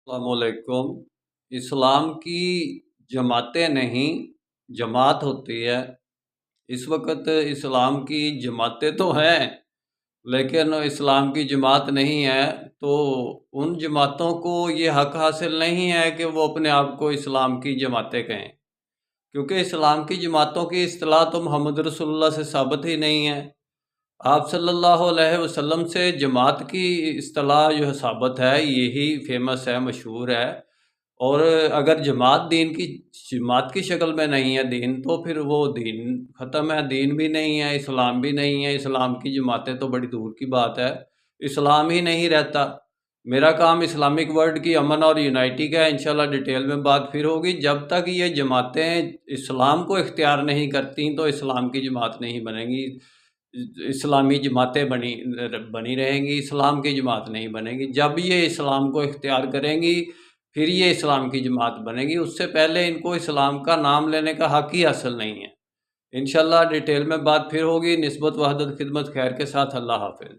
अस्सलाम वालेकुम। इस्लाम की जमातें नहीं, जमात होती है। इस वक्त इस्लाम की जमातें तो हैं, लेकिन इस्लाम की जमात नहीं है। तो उन जमातों को ये हक हासिल नहीं है कि वो अपने आप को इस्लाम की जमातें कहें, क्योंकि इस्लाम की जमातों की इस्तिलाह तो मोहम्मद रसूलुल्लाह से साबित ही नहीं है। आप सल्लल्लाहु अलैहि वसल्लम से जमात की इस्तिलाह जो है साबित है, यही फेमस है, मशहूर है। और अगर जमात की शक्ल में नहीं है दीन, तो फिर वो दीन ख़त्म है, दीन भी नहीं है, इस्लाम भी नहीं है। इस्लाम की जमातें तो बड़ी दूर की बात है, इस्लाम ही नहीं रहता। मेरा काम इस्लामिक वर्ल्ड की अमन और यूनाइटी का है। इंशाल्लाह डिटेल में बात फिर होगी। जब तक ये जमातें इस्लाम को इख्तियार नहीं करती, तो इस्लाम की जमात नहीं बनेगी। इस्लामी जमातें बनी रहेंगी, इस्लाम की जमात नहीं बनेगी। जब ये इस्लाम को इख्तियार करेंगी, फिर ये इस्लाम की जमात बनेगी। उससे पहले इनको इस्लाम का नाम लेने का हक़ ही हासिल नहीं है। इंशाल्लाह डिटेल में बात फिर होगी। निस्बत वहदत खिदमत खैर के साथ। अल्लाह हाफ़िज़।